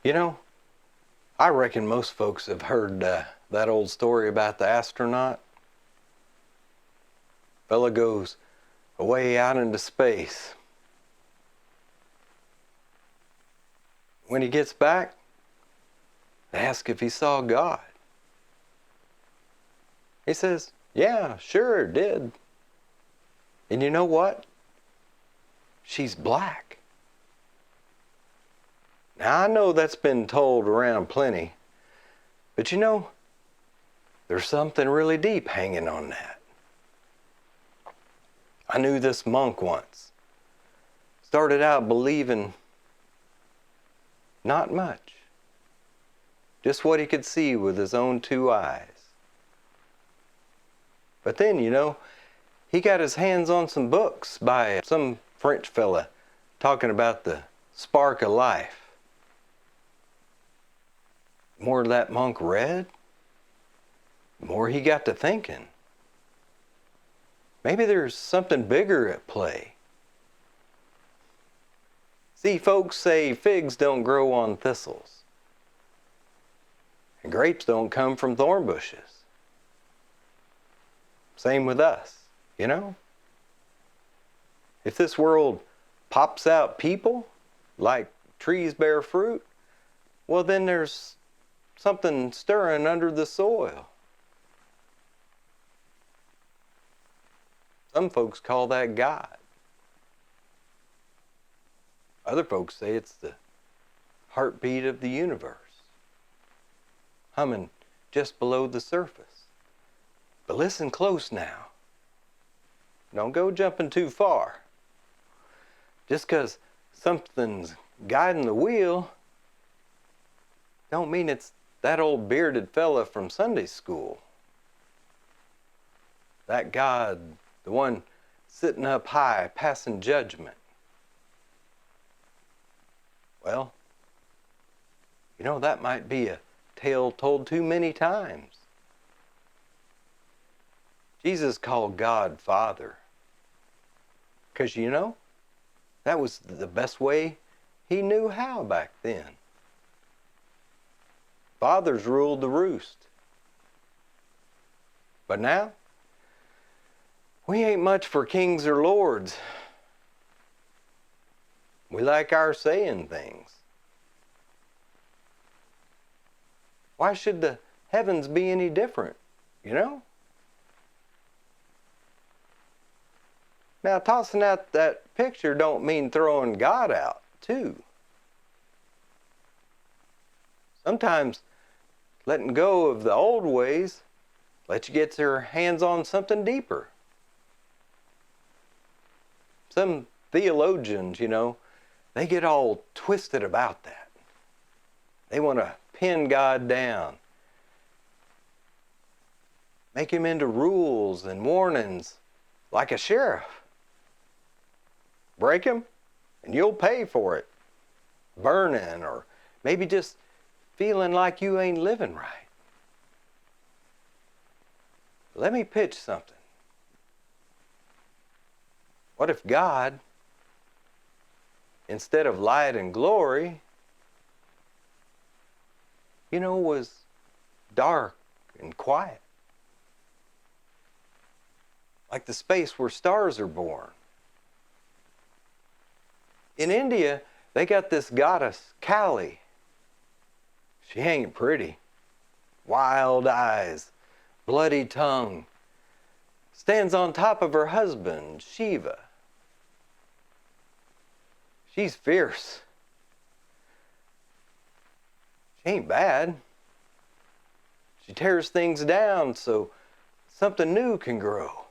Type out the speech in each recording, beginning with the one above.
You know, I reckon most folks have heard that old story about the astronaut. Fella goes away out into space. When he gets back, they ask if he saw God. He says, yeah, sure did. And you know what? She's black. Now I know that's been told around plenty, but you know, there's something really deep hanging on that. I knew this monk once. Started out believing not much, just what he could see with his own two eyes. But then, you know, he got his hands on some books by some French fella talking about the spark of life. The more that monk read, the more he got to thinking. Maybe there's something bigger at play. See, folks say figs don't grow on thistles, and grapes don't come from thorn bushes. Same with us, you know? If this world pops out people like trees bear fruit, well, then there's something stirring under the soil. Some folks call that God. Other folks say it's the heartbeat of the universe, humming just below the surface. But listen close now. Don't go jumping too far. Just because something's guiding the wheel don't mean it's that old bearded fella from Sunday school. That God, the one sitting up high, passing judgment. Well, you know, that might be a tale told too many times. Jesus called God Father, because you know, that was the best way he knew how back then. Fathers ruled the roost. But now, we ain't much for kings or lords. We like our saying things. Why should the heavens be any different, you know? Now, tossing out that picture don't mean throwing God out, too. Sometimes letting go of the old ways lets you get your hands on something deeper. Some theologians, you know, they get all twisted about that. They want to pin God down, make him into rules and warnings like a sheriff. Break him and you'll pay for it. Burning, or maybe just feeling like you ain't living right. Let me pitch something. What if God, instead of light and glory, you know, was dark and quiet? Like the space where stars are born. In India, they got this goddess, Kali. She ain't pretty. Wild eyes, bloody tongue. Stands on top of her husband, Shiva. She's fierce. She ain't bad. She tears things down so something new can grow.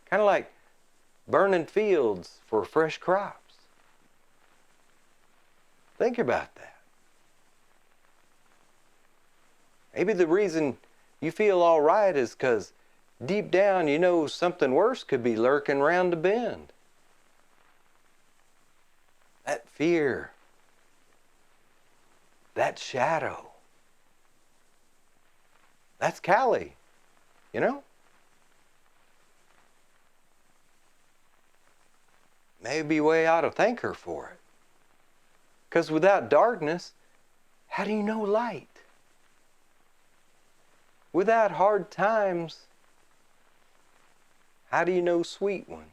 Kind of like burning fields for fresh crops. Think about that. Maybe the reason you feel all right is because deep down you know something worse could be lurking round the bend. That fear, that shadow, that's Kali, you know? Maybe we ought to thank her for it. Because without darkness, how do you know light? Without hard times, how do you know sweet ones?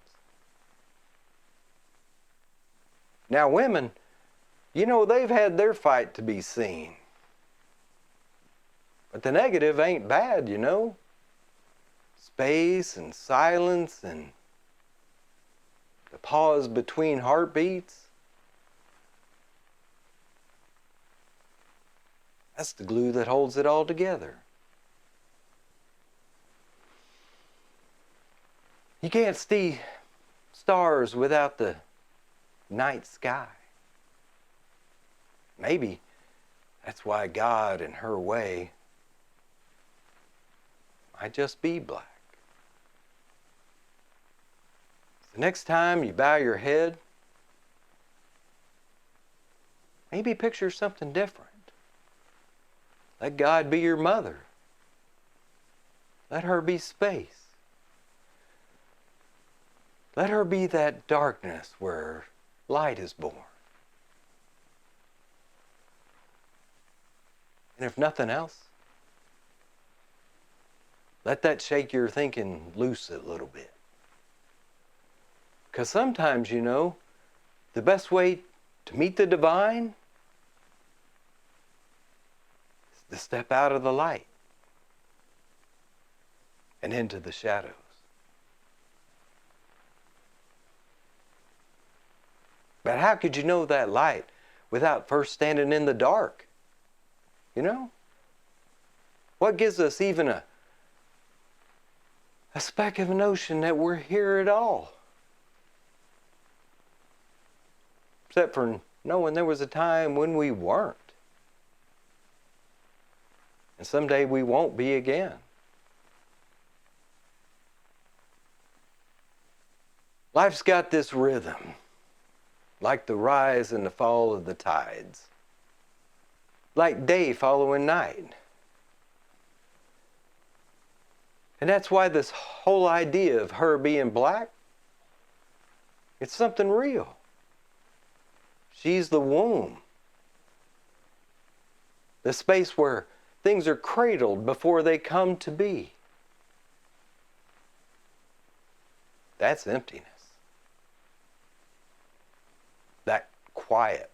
Now women, you know, they've had their fight to be seen. But the negative ain't bad, you know. Space and silence and the pause between heartbeats. That's the glue that holds it all together. You can't see stars without the night sky. Maybe that's why God, in her way, might just be black. The next time you bow your head, maybe picture something different. Let God be your mother. Let her be space. Let her be that darkness where light is born. And if nothing else, let that shake your thinking loose a little bit. Because sometimes, you know, the best way to meet the divine is to step out of the light and into the shadows. But how could you know that light without first standing in the dark? You know? What gives us even a speck of a notion that we're here at all? Except for knowing there was a time when we weren't. And someday we won't be again. Life's got this rhythm, like the rise and the fall of the tides, like day following night. And that's why this whole idea of her being black, it's something real. She's the womb, the space where things are cradled before they come to be. That's emptiness. That quiet,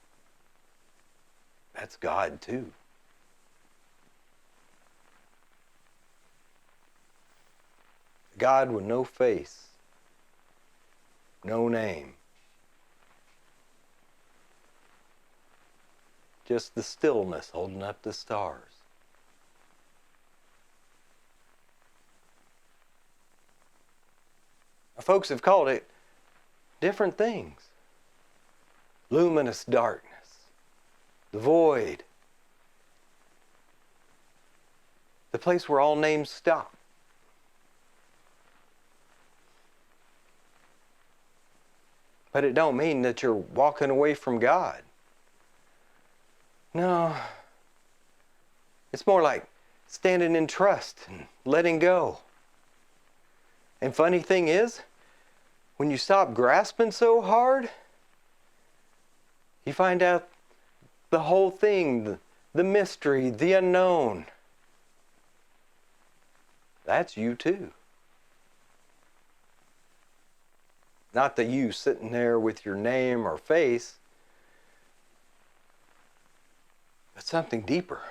that's God too. God with no face, no name. Just the stillness holding up the stars. Now, folks have called it different things. Luminous darkness, the void, the place where all names stop. But it don't mean that you're walking away from God. No, it's more like standing in trust and letting go. And funny thing is, when you stop grasping so hard, you find out the whole thing, the mystery, the unknown. That's you too. Not the you sitting there with your name or face, but something deeper.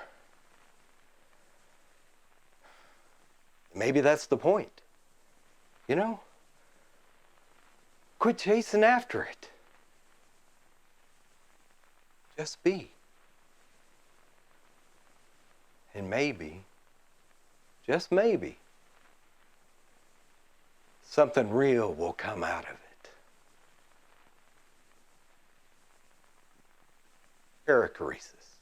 Maybe that's the point. You know? Quit chasing after it. Just be. And maybe, just maybe, something real will come out of it. Perichoresis.